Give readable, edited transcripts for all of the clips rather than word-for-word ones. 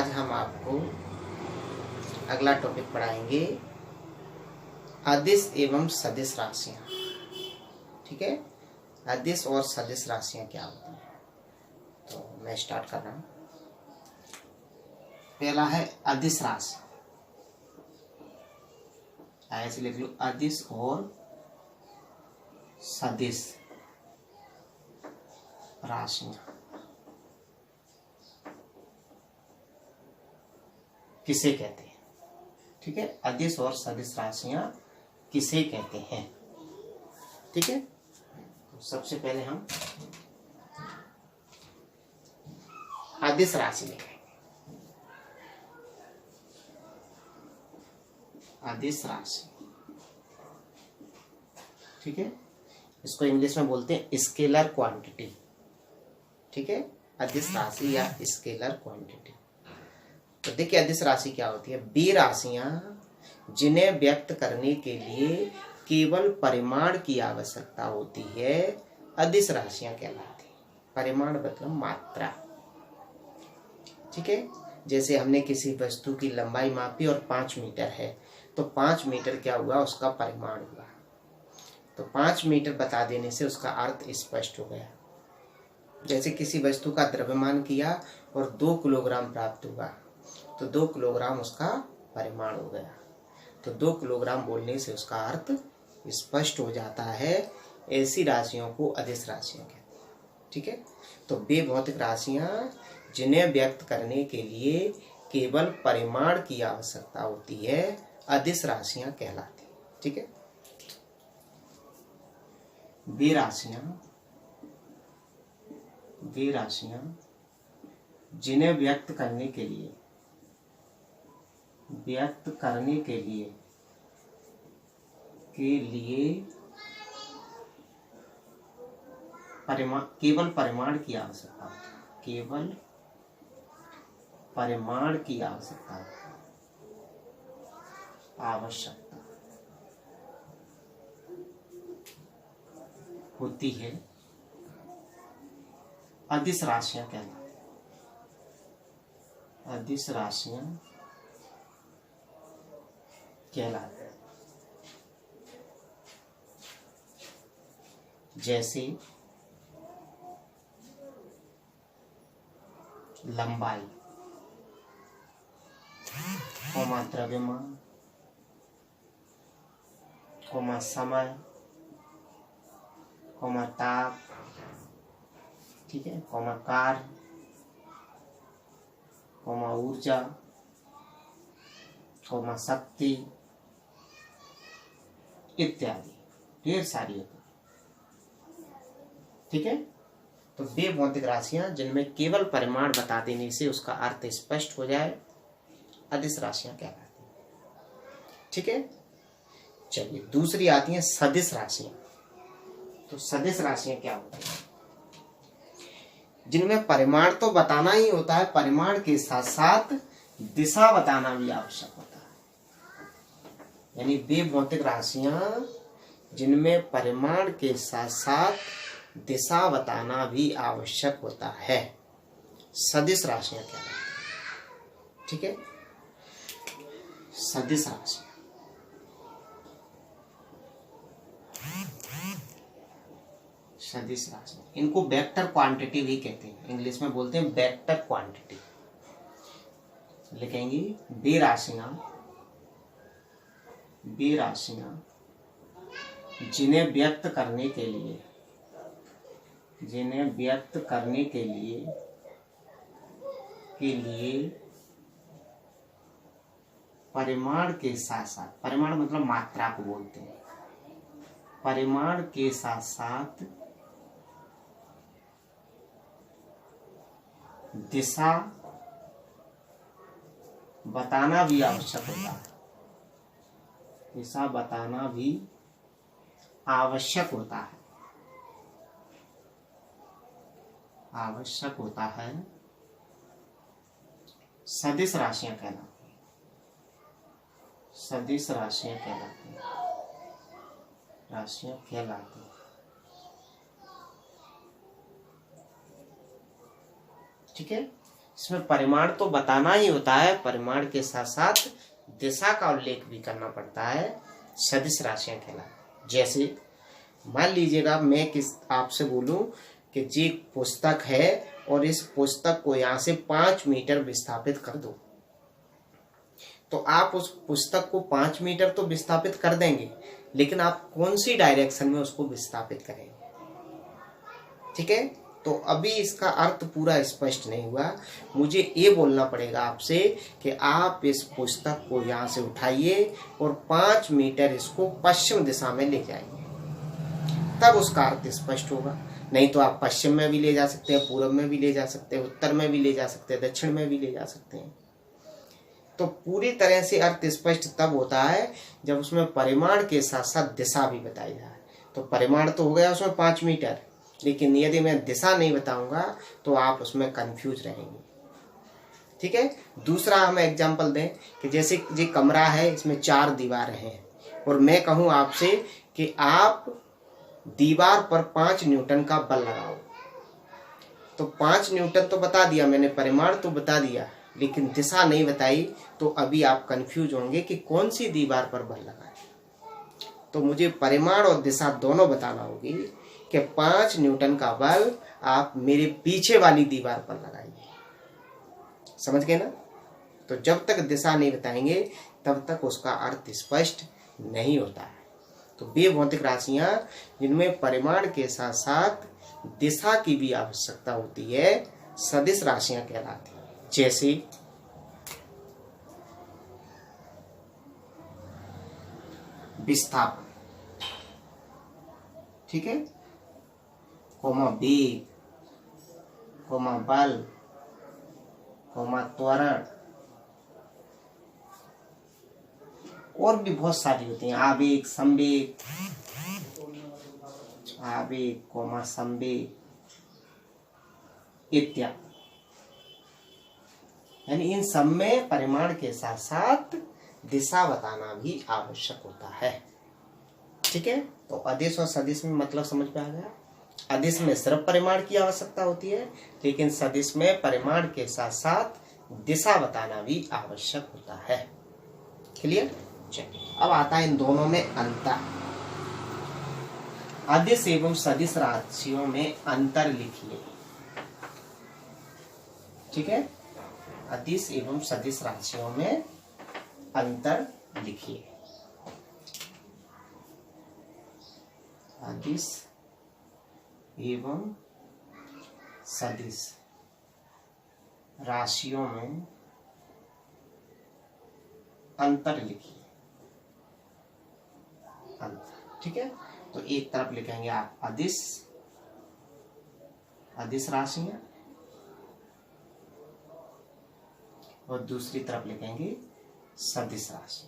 आज हम आपको अगला टॉपिक पढ़ाएंगे, अदिश एवं सदिश राशियां। ठीक है, अदिश और सदिश राशियां क्या होती हैं। तो मैं स्टार्ट कर रहा हूं। पहला है अदिश राशि, ऐसे लिख लो, अदिश और सदिश राशियां किसे कहते हैं। ठीक है, अदिश और सदिश राशियां किसे कहते हैं। ठीक है, तो सबसे पहले हम अदिश राशि लिखेंगे। अदिश राशि, ठीक है, इसको इंग्लिश में बोलते हैं स्केलर क्वांटिटी। ठीक है, अदिश राशि या स्केलर क्वांटिटी। तो देखिए, अदिश राशि क्या होती है। वे राशियां जिन्हें व्यक्त करने के लिए केवल परिमाण की आवश्यकता होती है, अदिश राशियां कहलाती हैं। परिमाण मतलब मात्रा। ठीक है, जैसे हमने किसी वस्तु की लंबाई मापी और 5 मीटर है, तो 5 मीटर क्या हुआ, उसका परिमाण हुआ। तो 5 मीटर बता देने से उसका अर्थ स्पष्ट हो गया। जैसे किसी वस्तु का द्रव्यमान किया और 2 किलोग्राम प्राप्त हुआ, तो 2 किलोग्राम उसका परिमाण हो गया। तो 2 किलोग्राम बोलने से उसका अर्थ स्पष्ट हो जाता है। ऐसी राशियों को अदिश राशियां कहते हैं। ठीक है, तो वे भौतिक राशियां जिन्हें व्यक्त करने के लिए केवल परिमाण की आवश्यकता होती है, अदिश राशियां कहलाती हैं। ठीक है, वे राशियां जिन्हें व्यक्त करने के लिए केवल परिमाण की आवश्यकता होती है। केवल परिमाण की आवश्यकता होती है, अदिश राशियां कहलाती हैं। अदिश राशियां कहलाती हैं। जैसे लंबाई, कोमा द्रव्यमान, कोमा समय, कोमा ताप, ठीक है, कोमा कार्य, कोमा ऊर्जा, कोमा शक्ति इत्यादि, ढेर सारी होती है। ठीक है, तो वे भौतिक राशियां जिनमें केवल परिमाण बता देने से उसका अर्थ स्पष्ट हो जाए, अदिश राशियां कहलाती हैं। ठीक है, चलिए दूसरी आती हैं सदिश राशियां। तो सदिश राशियां क्या होती हैं, जिनमें परिमाण तो बताना ही होता है, परिमाण के साथ साथ दिशा बताना भी आवश्यक होता है। यानी वे भौतिक राशियां जिनमें परिमाण के साथ साथ दिशा बताना भी आवश्यक होता है, सदिश राशियां कहलाती हैं। ठीक है, सदिश राशि, सदिश राशि, इनको वेक्टर क्वांटिटी भी कहते हैं। इंग्लिश में बोलते हैं वेक्टर क्वांटिटी। लिखेंगे वे राशियां जिन्हें व्यक्त करने के लिए परिमाण के साथ साथ, परिमाण मतलब मात्रा को बोलते हैं, परिमाण के साथ साथ दिशा बताना भी आवश्यक होता है। दिशा बताना भी आवश्यक होता है, सदिश राशियां कहलाती हैं। सदिश राशियां कहलाती हैं। ठीक है, इसमें परिमाण तो बताना ही होता है, परिमाण के साथ साथ दिशा का उल्लेख भी करना पड़ता है, सदिश राशियां कहलाती। जैसे मान लीजिएगा मैं आपसे बोलूं कि जी पुस्तक है और इस पुस्तक को यहाँ से 5 मीटर विस्थापित कर दो, तो आप उस पुस्तक को 5 मीटर तो विस्थापित कर देंगे, लेकिन आप कौन सी डायरेक्शन में उसको विस्थापित करेंगे। ठीक है, तो अभी इसका अर्थ पूरा स्पष्ट नहीं हुआ। मुझे ये बोलना पड़ेगा आपसे कि आप इस पुस्तक को यहाँ से उठाइए और 5 मीटर इसको पश्चिम दिशा में ले जाइए, तब उसका अर्थ स्पष्ट होगा। नहीं तो आप पश्चिम में भी ले जा सकते हैं, पूर्व में भी ले जा सकते हैं, उत्तर में भी ले जा सकते हैं, दक्षिण में भी ले जा सकते हैं। तो पूरी तरह से अर्थ स्पष्ट तब होता है जब उसमें परिमाण के साथ साथ दिशा भी बताई जाए। तो परिमाण तो हो गया उसमें 5 मीटर, लेकिन यदि मैं दिशा नहीं बताऊंगा तो आप उसमें कंफ्यूज रहेंगे। ठीक है, दूसरा हम एग्जांपल दें कि जैसे ये कमरा है, इसमें 4 दीवारें हैं और मैं कहूं आपसे कि आप दीवार पर 5 न्यूटन का बल लगाओ, तो 5 न्यूटन तो बता दिया मैंने, परिमाण तो बता दिया, लेकिन दिशा नहीं बताई, तो अभी आप कंफ्यूज होंगे कि कौन सी दीवार पर बल लगाए। तो मुझे परिमाण और दिशा दोनों बताना होगी कि 5 न्यूटन का बल आप मेरे पीछे वाली दीवार पर लगाइए। समझ गए ना? तो जब तक दिशा नहीं बताएंगे तब तक उसका अर्थ स्पष्ट नहीं होता है। तो वे भौतिक राशियां जिनमें परिमाण के साथ साथ दिशा की भी आवश्यकता होती है, सदिश राशियां कहलाती हैं। जैसे विस्थापन, ठीक है, कोमा वेग, कोमा बल, कोमा त्वरण, और भी बहुत सारी होती हैं, आवेग, संवेग, आवेग, कोमा संवेग इत्यादि। यानी इन सब में परिमाण के साथ साथ दिशा बताना भी आवश्यक होता है। ठीक है, तो अदिश और सदिश में मतलब समझ में आ गया। अदिश में सिर्फ परिमाण की आवश्यकता होती है, लेकिन सदिश में परिमाण के साथ साथ दिशा बताना भी आवश्यक होता है। क्लियर? चलिए, अब आता है इन दोनों में अंतर। अदिश एवं सदिश राशियों में अंतर लिखिए। ठीक है, अदिश एवं सदिश राशियों में अंतर लिखिए। अदिश एवं सदिश राशियों में अंतर लिखिए। अंतर, ठीक है, तो एक तरफ लिखेंगे आप अदिश, अदिश राशियां, और दूसरी तरफ लिखेंगे सदिश राशि,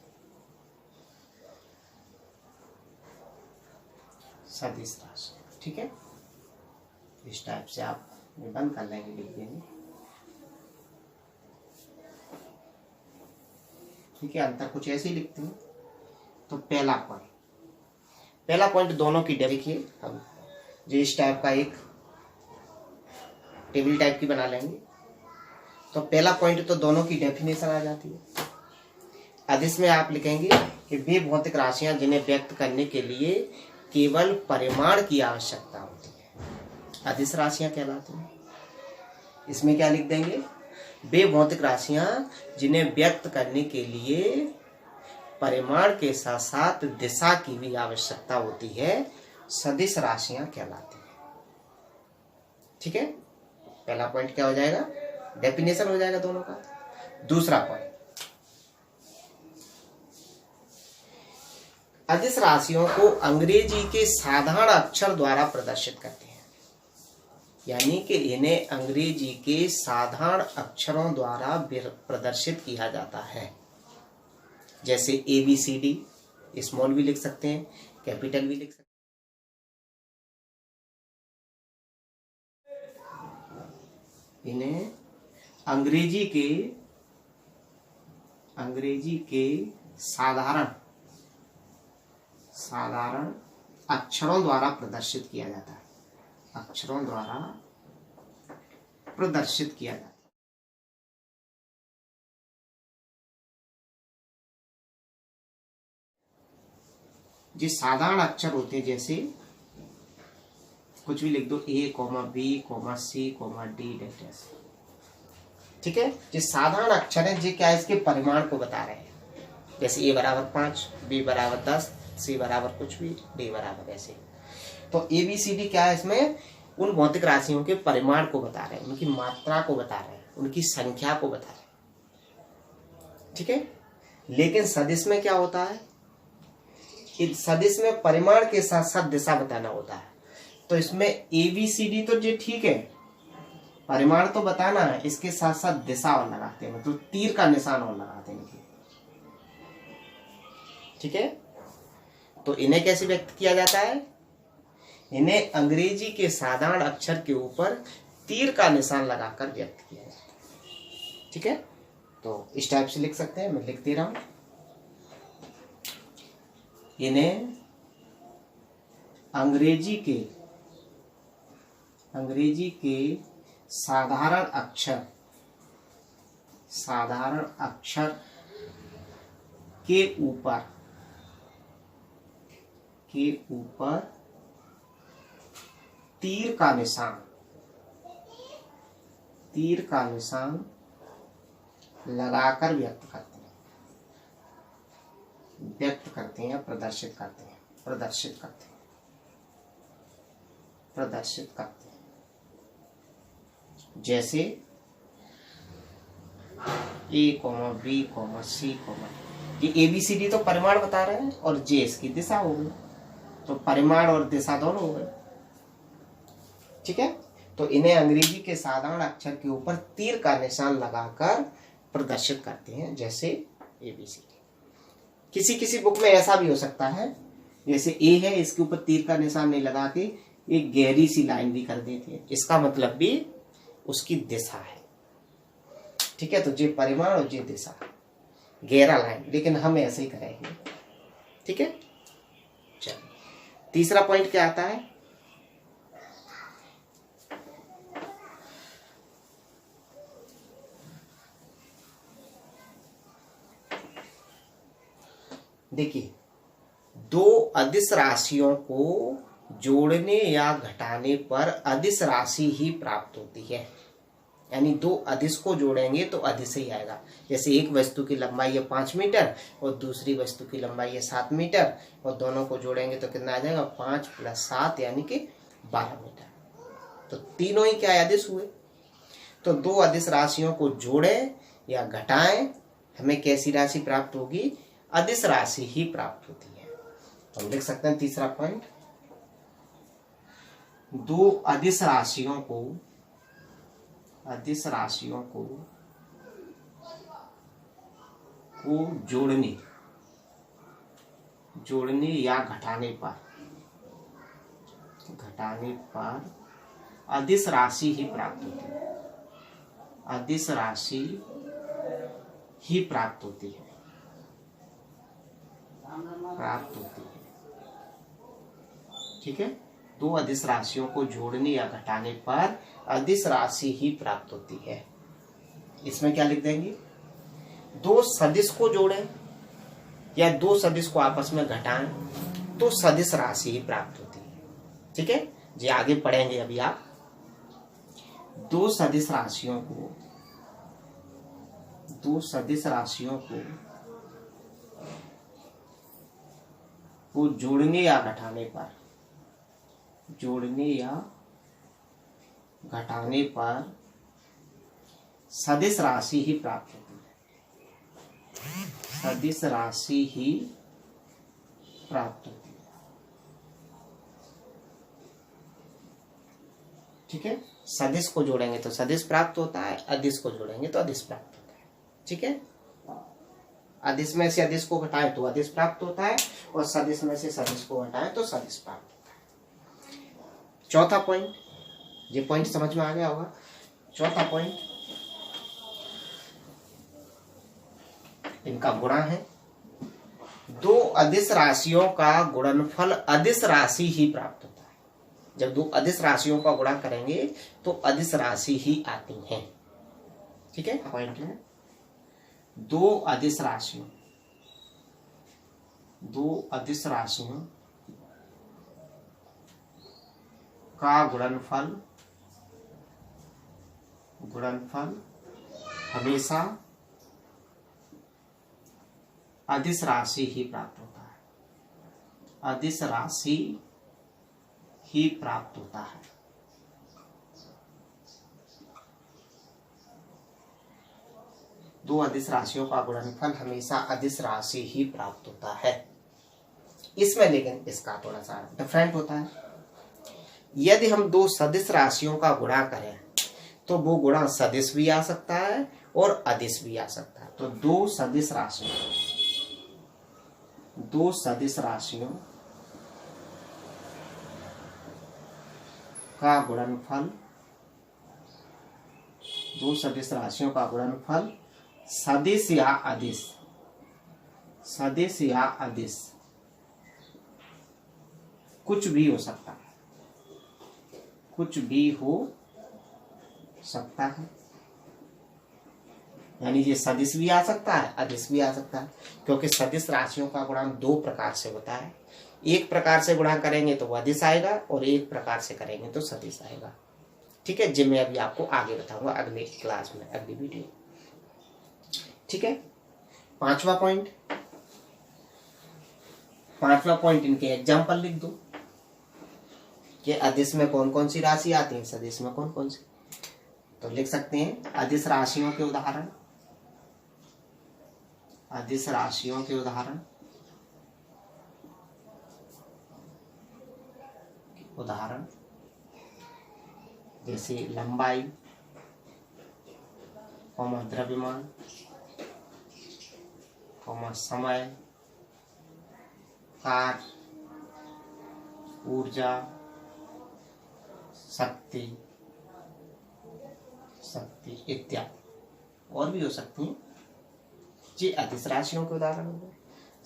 सदिश राशि। ठीक है, इस टाइप से आप बंद कर लेंगे, लिख देंगे। ठीक है, अंतर कुछ ऐसे ही लिखते हैं। तो पहला पॉइंट दोनों की देखिए, हम जो इस टाइप का एक टेबल टाइप की बना लेंगे। तो पहला पॉइंट तो दोनों की डेफिनेशन आ जाती है। अदिश में आप लिखेंगे कि वे भौतिक राशियां जिन्हें व्यक्त करने के लिए केवल परिमाण की आवश्यकता होती है, अदिश राशियां कहलाती हैं। इसमें क्या लिख देंगे? वे भौतिक राशियां जिन्हें व्यक्त करने के लिए परिमाण के साथ साथ दिशा की भी आवश्यकता होती है, सदिश राशियां कहलाती हैं। ठीक है, पहला पॉइंट क्या हो जाएगा? डेफिनेशन हो जाएगा दोनों का। दूसरा पॉइंट, अदिश राशियों को अंग्रेजी के साधारण अक्षर द्वारा प्रदर्शित करते हैं, यानी कि इन्हें अंग्रेजी के साधारण अक्षरों द्वारा प्रदर्शित किया जाता है। जैसे ABCD, स्मॉल भी लिख सकते हैं, कैपिटल भी लिख सकते हैं। इन्हें अंग्रेजी के साधारण अक्षरों द्वारा प्रदर्शित किया जाता है, अक्षरों द्वारा प्रदर्शित किया जाता है। जो साधारण अक्षर होते हैं, जैसे कुछ भी लिख दो, A, B, C, D, ठीक है। जो साधारण अक्षर है, जो क्या है, इसके परिमाण को बता रहे हैं। जैसे A बराबर 5, B बराबर 10, C बराबर कुछ भी, D बराबर ऐसे। तो ABCD क्या है, इसमें उन भौतिक राशियों के परिमाण को बता रहे हैं, उनकी मात्रा को बता रहे हैं, उनकी संख्या को बता रहे हैं, ठीक है। लेकिन सदिश में क्या होता है, सदिश में परिमाण के साथ साथ दिशा बताना होता है। तो इसमें ABCD तो जो ठीक है, परिमाण तो बताना है, इसके साथ साथ दिशा और लगाते हैं, मतलब तीर का निशान और लगाते हैं, ठीक है। तो इन्हें कैसे व्यक्त किया जाता है, इन्हें अंग्रेजी के साधारण अक्षर के ऊपर तीर का निशान लगाकर व्यक्त किया जाता है, ठीक है। तो इस टाइप से लिख सकते हैं, मैं लिख दे रहा हूं, इन्हें अंग्रेजी के साधारण अक्षर के ऊपर तीर का निशान लगाकर व्यक्त करते हैं, प्रदर्शित करते हैं। जैसे A, B, C, ये ABCD तो परिमाण बता रहे हैं और J इसकी दिशा हो गई, तो परिमाण और दिशा दोनों हो गए, ठीक है। तो इन्हें अंग्रेजी के साधारण अक्षर के ऊपर तीर का निशान लगाकर प्रदर्शित करते हैं, जैसे ABCD। किसी बुक में ऐसा भी हो सकता है, जैसे A है, इसके ऊपर तीर का निशान नहीं लगा के एक गहरी सी लाइन भी कर देते हैं, इसका मतलब भी उसकी दिशा है, ठीक है। तो ये परिमाण और ये दिशा, गहरा लाइन, लेकिन हम ऐसे ही करेंगे, ठीक है। चलिए, तीसरा पॉइंट क्या आता है, देखिए, दो अदिश राशियों को जोड़ने या घटाने पर अदिश राशि ही प्राप्त होती है। यानी दो अदिश को जोड़ेंगे तो अदिश ही आएगा। जैसे एक वस्तु की लंबाई है 5 मीटर और दूसरी वस्तु की लंबाई है 7 मीटर, और दोनों को जोड़ेंगे तो कितना आ जाएगा, 5 + 7 यानी कि 12 मीटर। तो तीनों ही क्या अदिश हुए। तो दो अदिश राशियों को जोड़े या घटाएं, हमें कैसी राशि प्राप्त होगी, अदिश राशि ही प्राप्त होती है। तो हम लिख सकते हैं तीसरा पॉइंट, दो अदिश राशियों को जोड़ने या घटाने पर अदिश राशि ही प्राप्त होती है। अदिश राशि ही प्राप्त होती है। ठीक है, दो अदिश राशियों को जोड़ने या घटाने पर अदिश राशि ही प्राप्त होती है। इसमें क्या लिख देंगे, दो सदिश को जोड़ें या दो सदिश को आपस में घटाएं तो सदिश राशि ही प्राप्त होती है। ठीक है जी, आगे पढ़ेंगे अभी आप। दो सदिश राशियों को जोड़ने या घटाने पर सदिश राशि ही प्राप्त होती है। सदिश राशि ही प्राप्त होती है। ठीक है, सदिश को जोड़ेंगे तो सदिश प्राप्त होता है, अदिश को जोड़ेंगे तो अदिश प्राप्त होता है। ठीक है, अदिश में से अदिश को घटाएं तो अदिश प्राप्त होता है, और सदिश में से सदिश को घटाएं तो सदिश प्राप्त होता है। चौथा पॉइंट, ये पॉइंट समझ में आ गया होगा। चौथा पॉइंट, इनका गुणा है। दो अदिश राशियों का गुणनफल अदिश राशि ही प्राप्त होता है। जब दो अदिश राशियों का गुणा करेंगे तो अदिश राशि ही आती हैं। ठीक है, पॉइंट है, दो अदिश राशियों दो अदिश राशियों का गुणनफल हमेशा अदिश राशि ही प्राप्त होता है। अदिश राशि ही प्राप्त होता है। दो अदिश राशियों का गुणनफल हमेशा अदिश राशि ही प्राप्त होता है। इसमें लेकिन इसका थोड़ा सा डिफरेंट होता है। यदि हम दो सदिश राशियों का गुणा करें तो वो गुणा सदिश भी आ सकता है और अदिश भी आ सकता है। तो दो सदिश राशियों का गुणनफल, दो सदिश राशियों का गुणनफल सदिश या अदिश कुछ भी हो सकता है, यानी ये सदिश भी आ सकता है, अदिश भी आ सकता है, क्योंकि सदिश राशियों का गुणा दो प्रकार से होता है। एक प्रकार से गुणा करेंगे तो वो अदिश आएगा और एक प्रकार से करेंगे तो सदिश आएगा। ठीक है, जो मैं अभी आपको आगे बताऊंगा अगले क्लास में, अगली वीडियो। ठीक है, पांचवा पॉइंट इनके एग्जाम्पल लिख दो कि अदिश में कौन कौन सी राशि आती है, सदिश में कौन कौन सी। तो लिख सकते हैं अदिश राशियों के उदाहरण। जैसे लंबाई, द्रव्यमान, समय, कार्य, ऊर्जा, शक्ति इत्यादि और भी हो सकती हैं। जी अदिश राशियों के उदाहरण हो गए।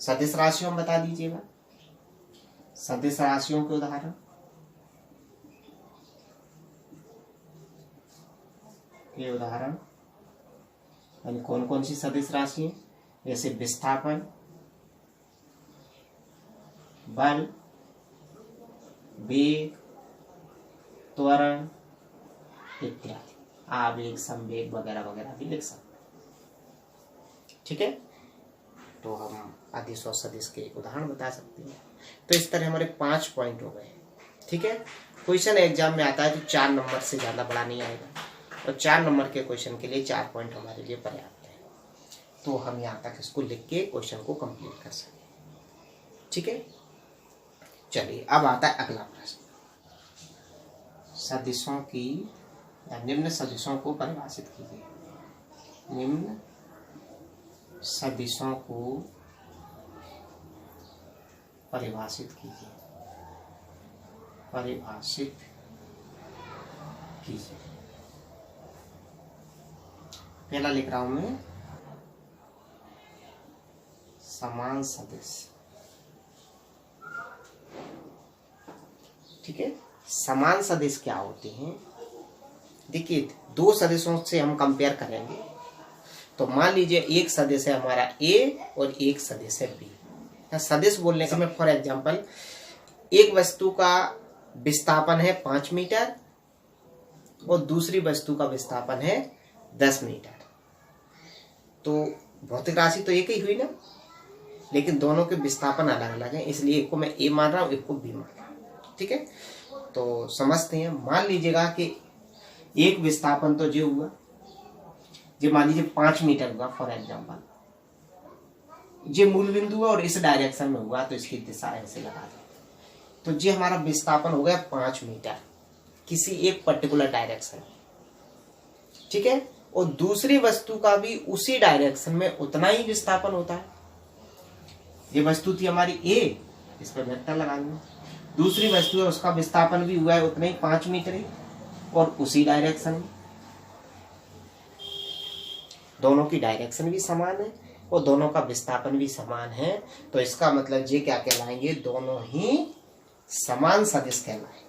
सदिश राशियों बता दीजिएगा, सदिश राशियों के उदाहरण। ये उदाहरण यानी कौन कौन सी सदिश राशि है, जैसे विस्थापन, बल, वेग, त्वरण इत्यादि, आवेग, संवेग वगैरह वगैरह भी लिख सकते हैं। ठीक है, तो हम अदिश और सदिश के उदाहरण बता सकते हैं। तो इस तरह हमारे 5 पॉइंट हो गए। ठीक है, क्वेश्चन एग्जाम में आता है तो 4 नंबर से ज्यादा बड़ा नहीं आएगा, और 4 नंबर के क्वेश्चन के लिए 4 पॉइंट हमारे लिए पर्याप्त है। तो हम यहाँ तक इसको लिख के क्वेश्चन को कंप्लीट कर सकें। ठीक है, चलिए अब आता है अगला प्रश्न। सदिशों की निम्न सदिशों को परिभाषित कीजिए। निम्न सदिशों को परिभाषित कीजिए। पहला लिख रहा हूं मैं समान सदिश। ठीक है, समान सदिश क्या होते हैं? देखिए, दो सदिशों से हम कंपेयर करेंगे तो मान लीजिए एक सदिश है हमारा ए और एक सदिश है बी। सदिश बोलने का मैं फॉर एग्जांपल, एक वस्तु का विस्थापन है 5 मीटर और दूसरी वस्तु का विस्थापन है 10 मीटर। तो भौतिक राशि तो एक ही हुई ना, लेकिन दोनों के विस्थापन अलग अलग है, इसलिए एक को मैं ए मान रहा हूं, एक को बी मान रहा हूं। ठीक है, तो समझते हैं। मान लीजिएगा कि एक विस्थापन तो जो हुआ, जो मान लीजिए 5 मीटर हुआ फॉर एग्जांपल, ये मूल बिंदु है और इस डायरेक्शन में हुआ, तो इसकी दिशा ऐसे लगा दो। तो ये हमारा विस्थापन हो गया 5 मीटर किसी एक पर्टिकुलर डायरेक्शन। ठीक है, और दूसरी वस्तु का भी उसी डायरेक्शन में उतना ही विस्थापन होता है। ये वस्तु थी हमारी ए, इस पर वेक्टर लगा दूंगा। दूसरी वस्तु है, उसका विस्थापन भी हुआ है उतना ही 5 मीटर ही, और उसी डायरेक्शन में। दोनों की डायरेक्शन भी समान है और दोनों का विस्थापन भी समान है, तो इसका मतलब ये क्या कहलाएंगे? दोनों ही समान सदिश कहलाएंगे,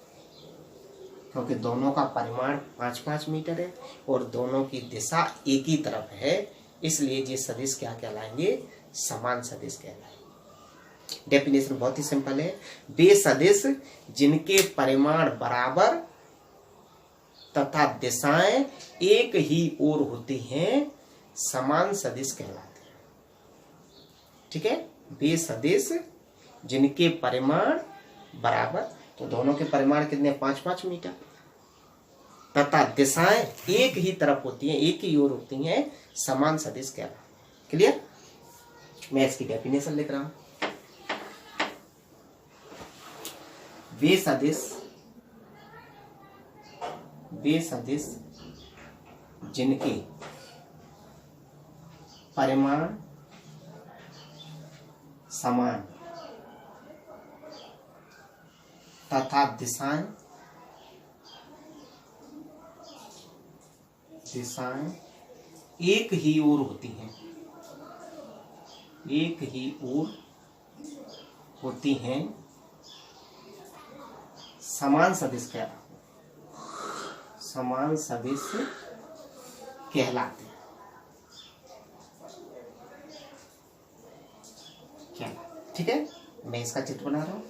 क्योंकि दोनों का परिमाण 5-5 मीटर है और दोनों की दिशा एक ही तरफ है, इसलिए ये सदिश क्या कहलाएंगे? समान सदिश कहलाएंगे। डेफिनेशन बहुत ही सिंपल है। वे सदिश जिनके परिमाण बराबर तथा दिशाएं एक ही ओर होती हैं समान सदिश कहलाते हैं। ठीक है, वे सदिश जिनके परिमाण बराबर, तो दोनों के परिमाण कितने, 5-5 मीटर, तथा दिशाएं एक ही तरफ होती हैं, एक ही ओर होती हैं, समान सदिश कहलाते हैं। क्लियर? मैं इसकी डेफिनेशन लिख रहा हूं। वे सदिश जिनके परिमाण समान तथा दिशाएं एक ही ओर होती हैं, एक ही ओर होती हैं, समान सदिश कहलाते हैं, समान सदिश कहलाते हैं। क्या? ठीक है, मैं इसका चित्र बना रहा हूं।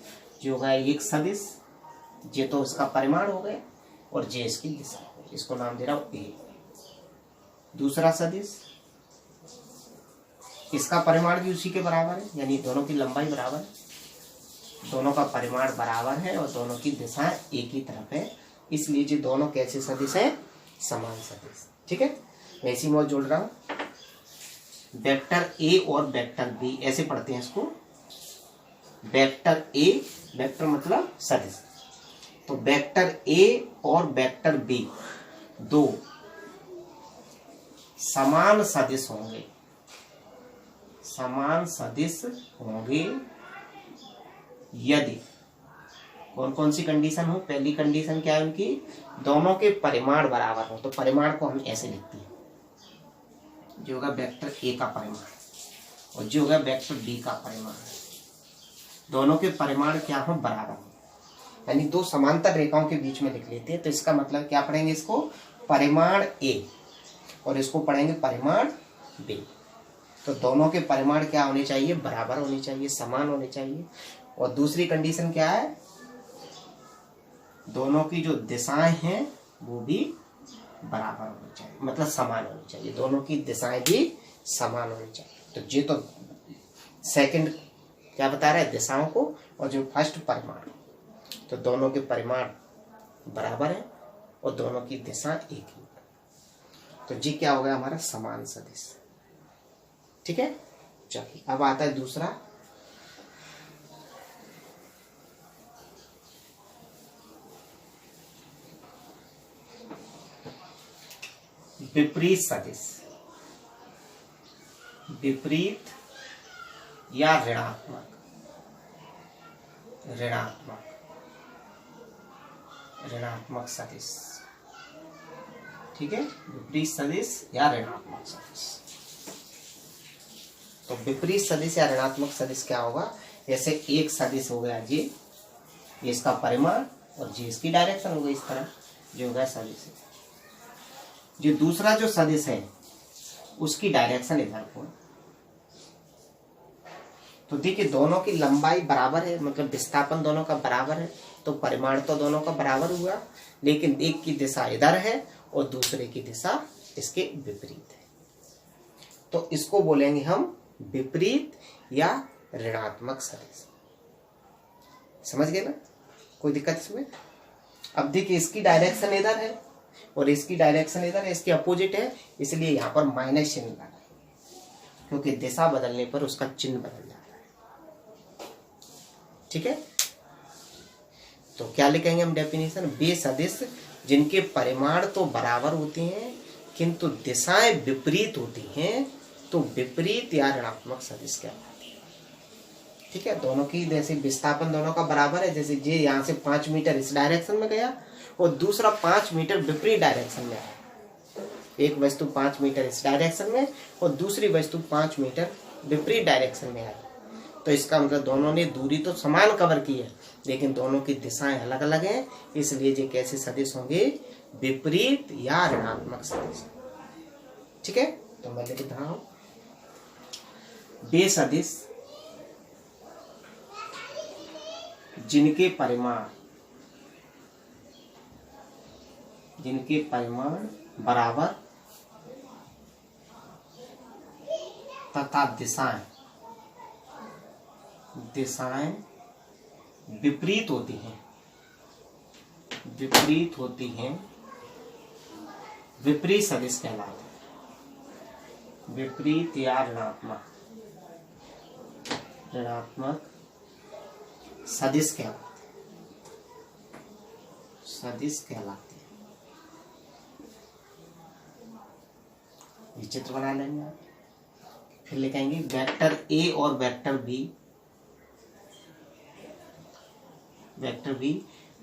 जो होगा एक सदिश, ये तो उसका परिमाण हो गया, और जे इसकी दिशा, इसको नाम दे रहा हूं ए। दूसरा सदिश, इसका परिमाण भी उसी के बराबर है, यानी दोनों की लंबाई बराबर है, दोनों का परिमाण बराबर है और दोनों की दिशा एक ही तरफ है, इसलिए ये दोनों कैसे सदिश है, समान सदिश। ठीक है, मैं इसी में जोड़ रहा हूं। वेक्टर ए और वेक्टर बी, ऐसे पढ़ते हैं इसको। वेक्टर ए, वेक्टर मतलब सदिश, तो वेक्टर ए और वेक्टर बी दो समान सदिश होंगे, समान सदिश होंगे यदि, कौन कौन सी कंडीशन हो? पहली कंडीशन क्या है उनकी, दोनों के परिमाण बराबर हो। तो परिमाण को हम ऐसे लिखते हैं, जो होगा वेक्टर ए का परिमाण और जो होगा वेक्टर बी का परिमाण, दोनों के परिमाण क्या हो, बराबर हो, यानी दो समांतर रेखाओं के बीच में लिख लेते हैं। तो इसका मतलब क्या पढ़ेंगे, इसको परिमाण ए और इसको पढ़ेंगे परिमाण बी। तो दोनों के परिमाण क्या होने चाहिए, बराबर होने चाहिए, समान होने चाहिए। और दूसरी कंडीशन क्या है, दोनों की जो दिशाएं हैं वो भी बराबर होनी चाहिए, मतलब समान होनी चाहिए, दोनों की दिशाएं भी समान होनी चाहिए। तो ये तो सेकंड क्या बता रहा है, दिशाओं को, और जो फर्स्ट परिमाण, तो दोनों के परिमाण बराबर है और दोनों की दिशा एक ही। तो जी क्या होगा हमारा, समान सदिश। ठीक है, चलिए अब आता है दूसरा, विपरीत सदिश। विपरीत या ऋणात्मक, ऋणात्मक सदिश। ठीक है, विपरीत सदिश या ऋणात्मक सदिश। तो विपरीत सदिश या ऋणात्मक सदिश क्या होगा, जैसे एक सदिश हो गया ये इसका परिमाण और ये इसकी डायरेक्शन हो गई, इस तरह जो होगा सदिश है। जो दूसरा जो सदिश है उसकी डायरेक्शन इधर को, तो देखिए दोनों की लंबाई बराबर है, मतलब विस्थापन दोनों का बराबर है, तो परिमाण तो दोनों का बराबर हुआ, लेकिन एक की दिशा इधर है और दूसरे की दिशा इसके विपरीत है। तो इसको बोलेंगे हम विपरीत या ऋणात्मक सदिश। समझ गए ना, कोई दिक्कत इसमें? अब देखिए इसकी डायरेक्शन इधर है और इसकी डायरेक्शन इधर है, इसके अपोजिट है, इसलिए यहाँ पर माइनस चिन्ह लगा है, क्योंकि दिशा बदलने पर उसका चिन्ह बदल जाता है। ठीक है, तो क्या लिखेंगे हम डेफिनेशन, वे सदिश जिनके परिमाण तो बराबर होते हैं किंतु दिशाएं विपरीत होती हैं, तो विपरीत या ऋणात्मक सदिश कहलाते हैं। ठीक है, दोनों की जैसे विस्थापन दोनों का बराबर है, जैसे ये यहाँ से 5 मीटर इस डायरेक्शन में गया और दूसरा 5 मीटर विपरीत डायरेक्शन में आया। एक वस्तु 5 मीटर इस डायरेक्शन में और दूसरी वस्तु 5 मीटर विपरीत डायरेक्शन में आई, तो इसका मतलब दोनों ने दूरी तो समान कवर की है, लेकिन दोनों की दिशाएं अलग अलग हैं, इसलिए ये कैसे सदिश होंगे, विपरीत या ऋणात्मक सदिश। ठीक है, तो मैं लिख रहा हूं, वे सदिश जिनके परिमाण बराबर तथा दिशाएं विपरीत होती हैं विपरीत सदिश कहलाते हैं। विपरीत या ऋणात्मक सदिश कहलाते हैं। ये चित्र बना लेंगे आप। फिर लिखेंगे वेक्टर ए और वेक्टर बी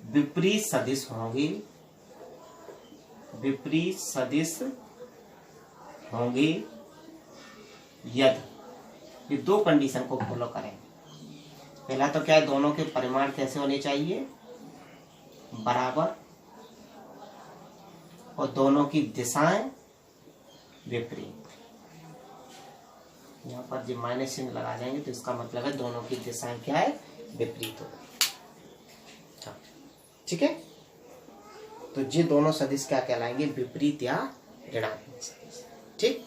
विपरीत सदिश होंगे यदि ये दो कंडीशन को फॉलो करें। पहला तो क्या है, दोनों के परिमाण कैसे होने चाहिए, बराबर, और दोनों की दिशाएं विपरीत। यहाँ पर जब माइनस चिन्ह लगा जाएंगे तो इसका मतलब है दोनों की दिशाएं क्या है, विपरीत होगी। ठीक है, तो ये दोनों सदिश क्या कहलाएंगे, विपरीत या ऋणात्मक सदिश। ठीक।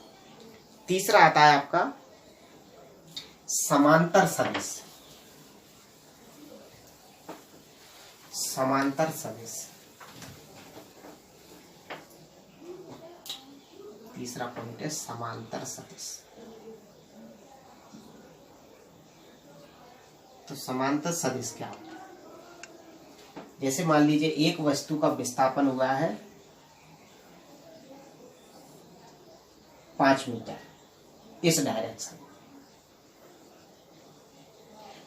तीसरा आता है आपका समांतर सदिश। तीसरा पॉइंट है समांतर सदिश। तो समांतर सदिश क्या होता है? जैसे मान लीजिए एक वस्तु का विस्थापन हुआ है 5 मीटर इस डायरेक्शन,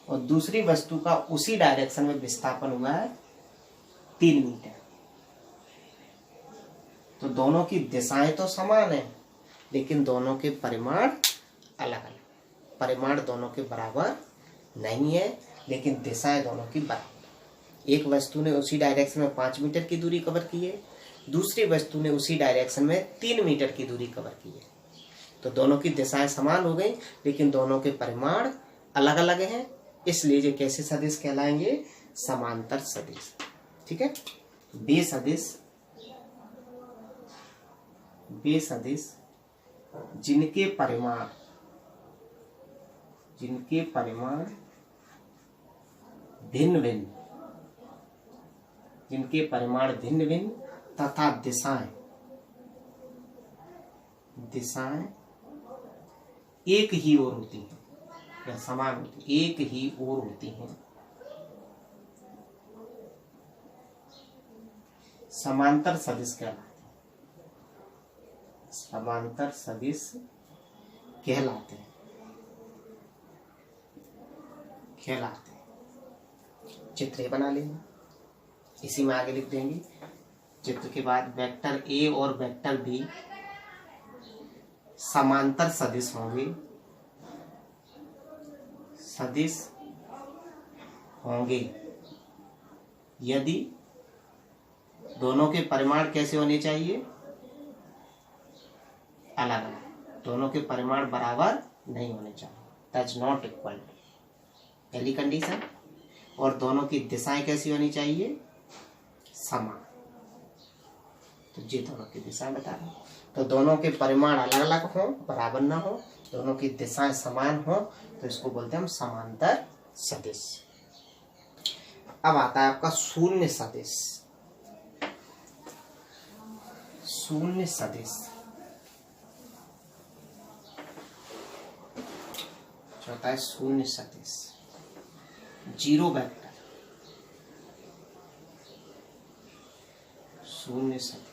और दूसरी वस्तु का उसी डायरेक्शन में विस्थापन हुआ है 3 मीटर। तो दोनों की दिशाएं तो समान है, लेकिन दोनों के परिमाण अलग अलग। परिमाण दोनों के बराबर नहीं है, लेकिन दिशाएं दोनों की बराबर। एक वस्तु ने उसी डायरेक्शन में 5 मीटर की दूरी कवर की है, दूसरी वस्तु ने उसी डायरेक्शन में 3 मीटर की दूरी कवर की है। तो दोनों की दिशाएं समान हो गई, लेकिन दोनों के परिमाण अलग अलग हैं, इसलिए ये कैसे सदिश कहलाएंगे, समांतर सदिश। ठीक है। वे सदिश जिनके परिमाण भिन्न भिन्न तथा दिशाएं एक ही ओर होती हैं या समान होती, एक ही ओर होती हैं, समांतर सदिश कहलाते हैं। समांतर सदिश कहलाते हैं। चित्र बना लेंगे, इसी में आगे लिख देंगे। चित्र के बाद वेक्टर ए और वेक्टर बी समांतर सदिश होंगे यदि दोनों के परिमाण कैसे होने चाहिए, अलग अलग। दोनों के परिमाण बराबर नहीं होने चाहिए, दैट्स नॉट इक्वल, पहली कंडीशन। और दोनों की दिशाएं कैसी होनी चाहिए, समान। तो ये दोनों की दिशाएं बता रहे हैं। तो दोनों के परिमाण अलग अलग हो, बराबर ना हो, दोनों की दिशाएं समान हो, तो इसको बोलते हैं हम समांतर सदिश। अब आता है आपका शून्य सदिश। होता है शून्य सदिश, जीरो वेक्टर। शून्य सदिश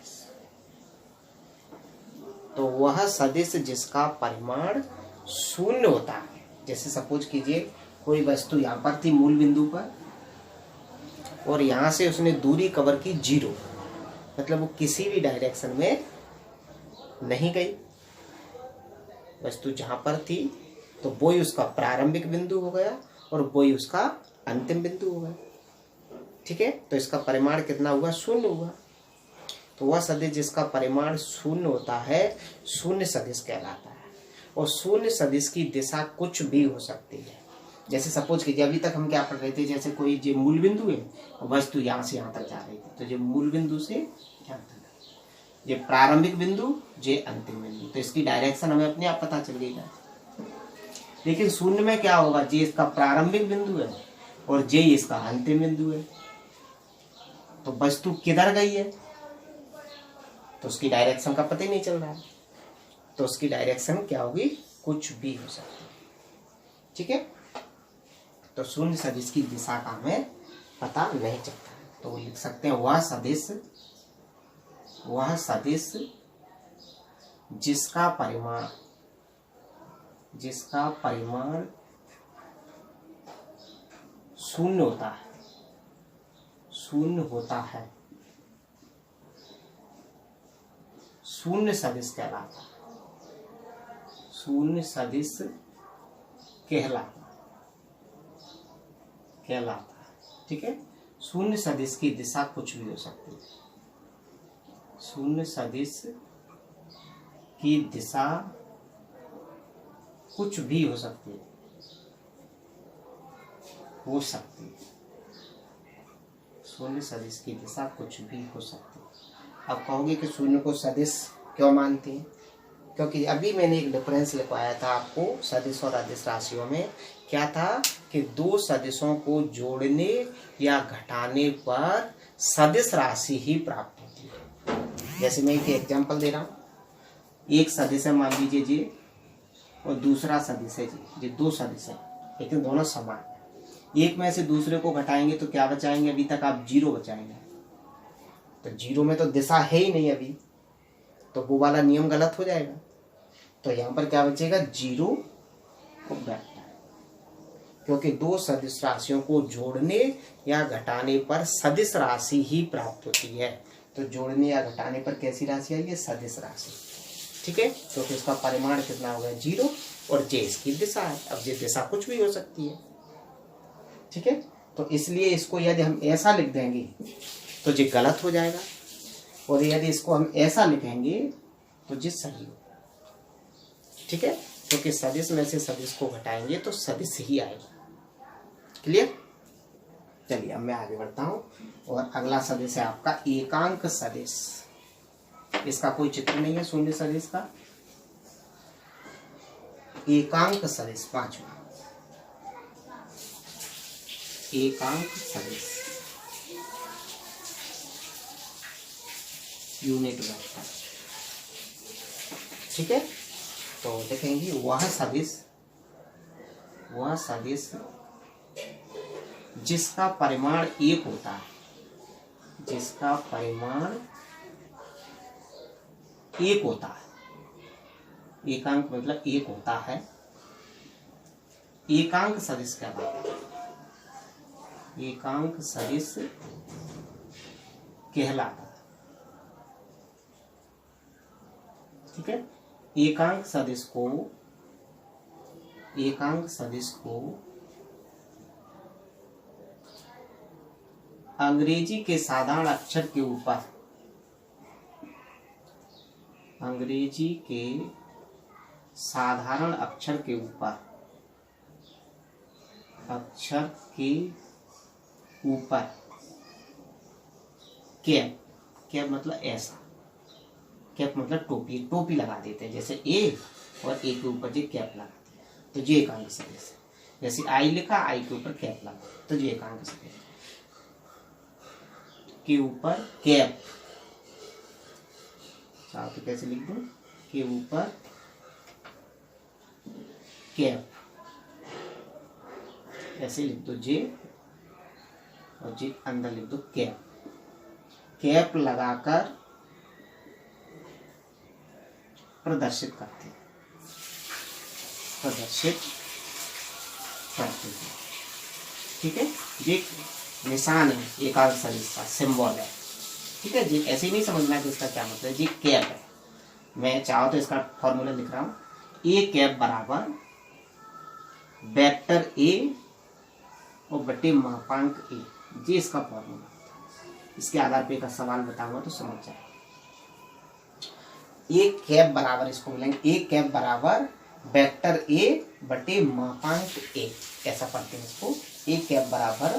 तो वह सदिश जिसका परिमाण शून्य होता है। जैसे सपोज कीजिए कोई वस्तु यहाँ पर थी मूल बिंदु पर, और यहाँ से उसने दूरी कवर की 0, मतलब वो किसी भी डायरेक्शन में नहीं गई। वस्तु जहाँ पर थी तो वो ही उसका प्रारंभिक बिंदु हो गया और वो ही उसका अंतिम बिंदु हो गया। ठीक है, तो इसका परिमाण कितना हुआ, 0 हुआ। तो वह सदिश जिसका परिमाण 0 होता है शून्य सदिश कहलाता है। और शून्य सदिश की दिशा कुछ भी हो सकती है। जैसे सपोज कीजिए अभी तक हम क्या पढ़ रहे थे, जैसे कोई जो मूल बिंदु है, वस्तु यहाँ से यहाँ तक जा रही थी, तो जो मूल बिंदु से यहाँ तक, ये प्रारंभिक बिंदु, ये अंतिम बिंदु, तो इसकी डायरेक्शन हमें अपने आप पता चल गई ना। लेकिन शून्य में क्या होगा, ये इसका प्रारंभिक बिंदु है और ये इसका अंतिम बिंदु है, तो वस्तु किधर गई है तो उसकी डायरेक्शन का पता ही नहीं चल रहा है, तो उसकी डायरेक्शन क्या होगी, कुछ भी हो सकती है। ठीक है, तो शून्य सदिश की दिशा का हमें पता नहीं चलता है, तो लिख सकते हैं वह सदिश जिसका परिमाण शून्य होता है, शून्य सदिश कहलाता है, शून्य सदिश कहलाता है। ठीक है, शून्य सदिश की दिशा कुछ भी हो सकती है, शून्य सदिश की दिशा कुछ भी हो सकती है, शून्य सदिश की दिशा कुछ भी हो सकती है। अब कहोगे कि शून्य को सदिश क्यों मानते हैं, क्योंकि अभी मैंने एक डिफरेंस लिखवाया था आपको सदिश और अदिश राशियों में। क्या था कि दो सदिशों को जोड़ने या घटाने पर सदिश राशि ही प्राप्त होती है। जैसे मैं एक एग्जांपल दे रहा हूँ, एक सदिश है मान लीजिए जी और दूसरा सदिश है जी, दो सदिश है लेकिन दोनों समान है। एक में से दूसरे को घटाएंगे तो क्या बचाएंगे, अभी तक आप जीरो बचाएंगे, तो जीरो में तो दिशा है ही नहीं अभी, तो वो वाला नियम गलत हो जाएगा। तो यहाँ पर क्या बचेगा, जीरो और वेक्टर, क्योंकि दो सदिश राशियों को जोड़ने या घटाने पर सदिश राशि ही प्राप्त होती है। तो जोड़ने या घटाने पर कैसी राशि आई है, सदिश राशि। ठीक है, क्योंकि इसका परिमाण कितना हो गया, जीरो, और जे इसकी दिशा है। अब ये दिशा कुछ भी हो सकती है। ठीक है, तो इसलिए इसको यदि हम ऐसा लिख देंगे तो ये गलत हो जाएगा, और यदि इसको हम ऐसा लिखेंगे तो ये सही हो। ठीक है, क्योंकि सदिश में से सदिश को घटाएंगे तो सदिश ही आएगा। क्लियर? चलिए अब मैं आगे बढ़ता हूं, और अगला सदिश है आपका एकांक सदिश। इसका कोई चित्र नहीं है शून्य सदिश का। एकांक सदिश, पांचवा एकांक सदिश, यूनिट वेक्टर। ठीक है, तो देखेंगे वह सदिश जिसका परिमाण एक होता है, जिसका परिमाण एक होता है, एकांक मतलब एक होता है, एकांक सदिश कहलाता है, एकांक सदिश कहलाता है। ठीक है, एकांक सदिश को अंग्रेजी के साधारण अक्षर के ऊपर, अंग्रेजी के साधारण अक्षर के ऊपर, अक्षर के ऊपर कैप, कैप मतलब ऐसा, कैप मतलब टोपी, टोपी लगा देते हैं, जैसे ए और ए के ऊपर जो कैप लगाते हैं, तो ये एकांक सदिश है। जैसे आई लिखा, आई के ऊपर कैप लगा, तो ये एकांक सदिश के ऊपर कैप, चाहो तो कैसे लिख दो, के ऊपर कैप, ऐसे लिख दो जे, और जे अंदर लिख दो कैप, कैप लगाकर प्रदर्शित करते हैं, ठीक है, ये निशान है एकांक सदिश का, सिंबल है। ठीक है जी, ऐसे ही नहीं समझना कि इसका क्या मतलब है। जी कैप है, मैं चाहो तो इसका फॉर्मूला लिख रहा हूँ, ए कैप बराबर वेक्टर ए और बटे मापांक ए, ये इसका फॉर्मूला। इसके आधार पे का सवाल बताऊंगा तो समझ जाए। ए कैप बराबर, इसको मिलेंगे ए कैप बराबर वेक्टर ए बटे मापांक ए, ऐसा पढ़ते हैं इसको। ए कैप बराबर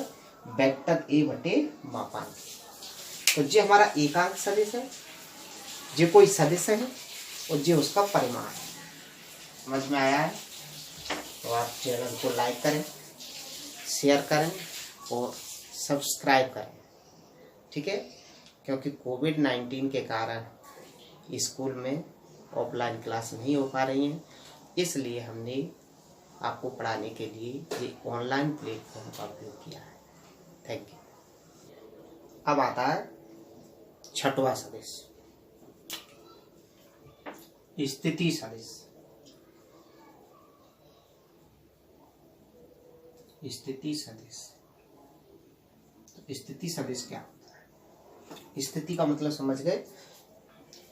वेक्टर ए बटे मापांक। तो ये हमारा एकांक सदिश है, ये कोई सदिश है और ये उसका परिमाण है। समझ में आया है? तो आप चैनल को लाइक करें, शेयर करें और सब्सक्राइब करें, ठीक है? क्योंकि कोविड-19 के कारण स्कूल में ऑफलाइन क्लास नहीं हो पा रही हैं, इसलिए हमने आपको पढ़ाने के लिए ये ऑनलाइन प्लेटफॉर्म का उपयोग किया है। Thank you. अब आता है छठवां सदिश, स्थिति सदिश। स्थिति सदिश, तो स्थिति सदिश क्या होता है? स्थिति का मतलब समझ गए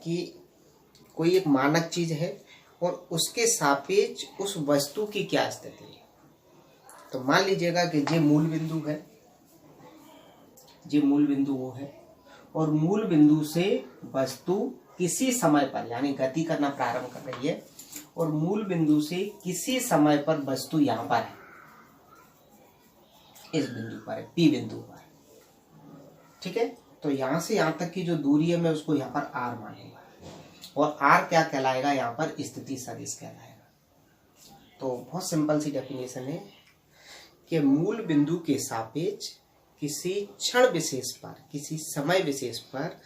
कि कोई एक मानक चीज है और उसके सापेक्ष उस वस्तु की क्या स्थिति है। तो मान लीजिएगा कि ये मूल बिंदु है, ये मूल बिंदु वो है, और मूल बिंदु से वस्तु किसी समय पर यानी गति करना प्रारंभ कर रही है, और मूल बिंदु से किसी समय पर वस्तु यहाँ पर है, इस बिंदु पर है, पी बिंदु पर, ठीक है? तो यहाँ से यहाँ तक की जो दूरी है मैं उसको यहाँ पर आर मानूंगा, और आर क्या कहलाएगा? यहाँ पर स्थिति सदिश कहलाएगा। तो बहुत सिंपल सी डेफिनेशन है कि मूल बिंदु के सापेक्ष किसी क्षण विशेष पर, किसी समय विशेष पर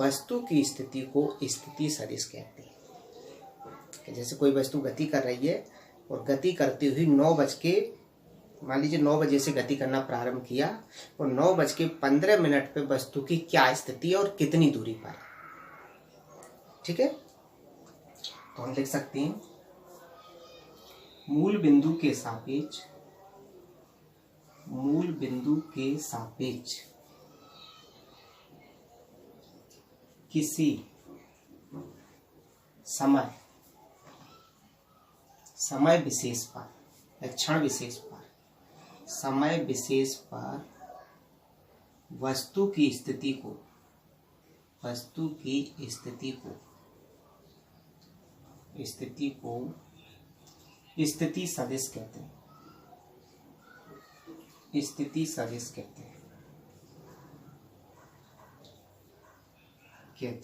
वस्तु की स्थिति को स्थिति सदिश कहते हैं। जैसे कोई वस्तु गति कर रही है और गति करते हुए मान लीजिए 9 बजे से गति करना प्रारंभ किया और 9:15 पे वस्तु की क्या स्थिति है और कितनी दूरी पर, ठीक है? तो हम लिख सकते हैं मूल बिंदु के सापेक्ष किसी समय विशेष पर या क्षण विशेष पर, समय विशेष पर वस्तु की स्थिति को स्थिति सदिश कहते हैं। स्थिति सदिश कहते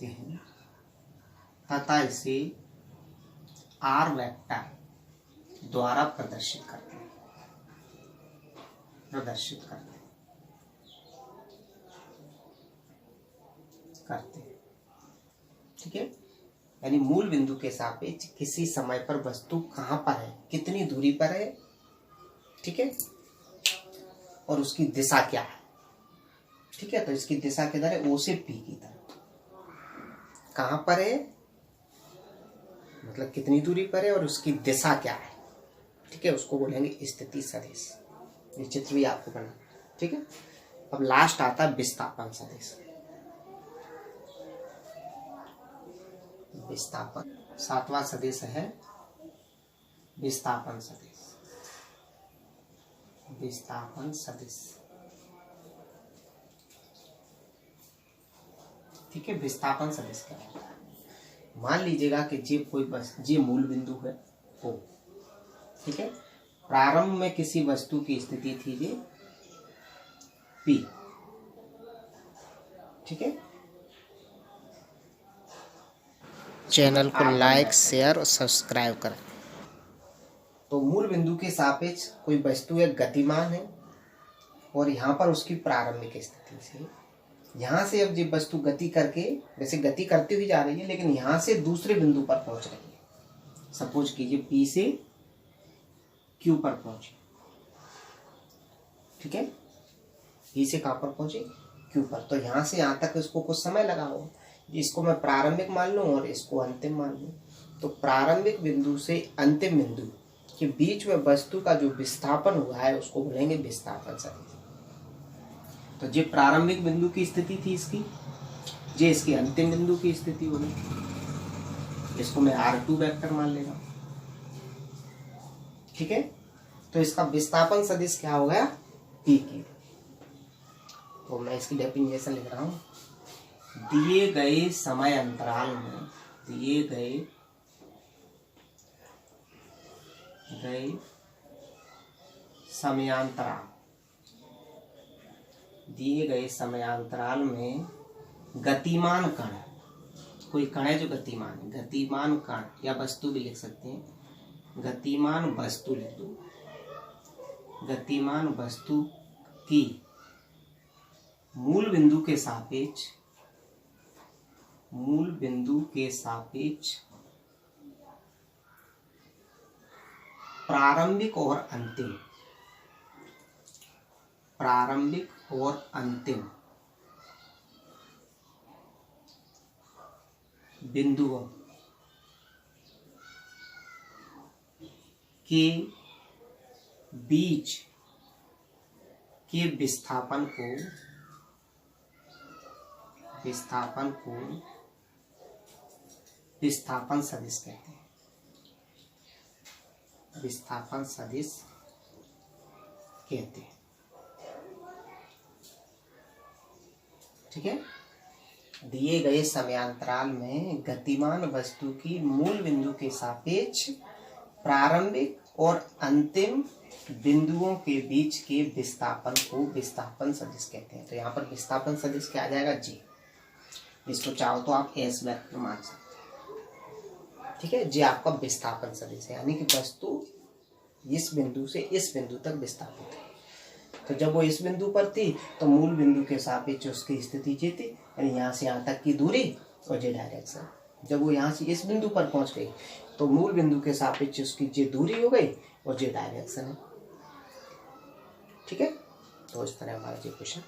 हैं तथा इसे आर वेक्टर द्वारा प्रदर्शित करते हैं, ठीक है? यानी मूल बिंदु के सापेक्ष किसी समय पर वस्तु कहाँ पर है, कितनी दूरी पर है, ठीक है? और उसकी दिशा क्या है, ठीक है? तो इसकी दिशा किधर है? ओ से पी की तरफ। कहाँ पर है मतलब कितनी दूरी पर है और उसकी दिशा क्या है, ठीक है? उसको बोलेंगे स्थिति सदिश। ये चित्र भी आपको बना, ठीक है? अब लास्ट आता है विस्थापन सदिश। विस्थापन 7वां सदिश है विस्थापन सदिश, ठीक है? विस्थापन सदिश क्या होता है? मान लीजिएगा कि ये मूल बिंदु है O, ठीक है? प्रारंभ में किसी वस्तु की स्थिति थी ये P, ठीक है? चैनल को लाइक, शेयर और सब्सक्राइब करें। तो मूल बिंदु के सापेक्ष कोई वस्तु एक गतिमान है और यहाँ पर उसकी प्रारंभिक स्थिति से, यहाँ से अब ये वस्तु गति करके वैसे गति करती हुई जा रही है, लेकिन यहाँ से दूसरे बिंदु पर पहुंच रही है। सपोज कीजिए P से Q पर पहुंचे, ठीक है? P से कहाँ पर पहुंचे? Q पर। तो यहाँ से यहाँ तक इसको कुछ समय लगा होगा, इसको मैं प्रारंभिक मान लूँ और इसको अंतिम मान लूँ। तो प्रारंभिक बिंदु से अंतिम बिंदु के बीच में वस्तु का जो विस्थापन हुआ है उसको बोलेंगे विस्थापन सदिश। तो ये प्रारंभिक बिंदु की स्थिति थी इसकी, ये इसकी अंतिम बिंदु की स्थिति होगी, इसको मैं R2 वेक्टर मान लेगा, ठीक है? तो इसका विस्थापन सदिश क्या हो गया? P की। तो मैं इसकी डेफिनेशन लिख रहा हूँ, दिए गए समय अंतराल में गए समयांतराल, दिए गए समयांतराल में गतिमान कण, कोई कण है जो गतिमान है, गतिमान कण या वस्तु भी लिख सकते हैं, गतिमान वस्तु लिख दो, गतिमान वस्तु की मूल बिंदु के सापेक्ष, मूल बिंदु के सापेक्ष प्रारंभिक और अंतिम, प्रारंभिक और अंतिम बिंदुओं के बीच के विस्थापन को, विस्थापन को विस्थापन सदिश कहते हैं, विस्थापन सदिश कहते हैं। ठीक है, दिए गए समयांतराल में गतिमान वस्तु की मूल बिंदु के सापेक्ष प्रारंभिक और अंतिम बिंदुओं के बीच के विस्थापन को विस्थापन सदिश कहते हैं। तो यहाँ पर विस्थापन सदिश क्या आ जाएगा? जी। इसको चाहो तो आप एस वेक्टर मान सकते हैं। ठीक है, जी आपका विस्थापन सदिश है, यानी कि वस्तु इस बिंदु से इस बिंदु तक विस्थापित है। तो जब वो इस बिंदु पर थी तो मूल बिंदु के सापेक्ष उसकी स्थिति ये थी, यानी यहाँ से यहाँ तक की दूरी और जे डायरेक्शन। जब वो यहाँ से इस बिंदु पर पहुंच गई तो मूल बिंदु के सापेक्ष उसकी जे दूरी हो गई और जे डायरेक्शन है। ठीक है, तो इस तरह हमारा ये क्वेश्चन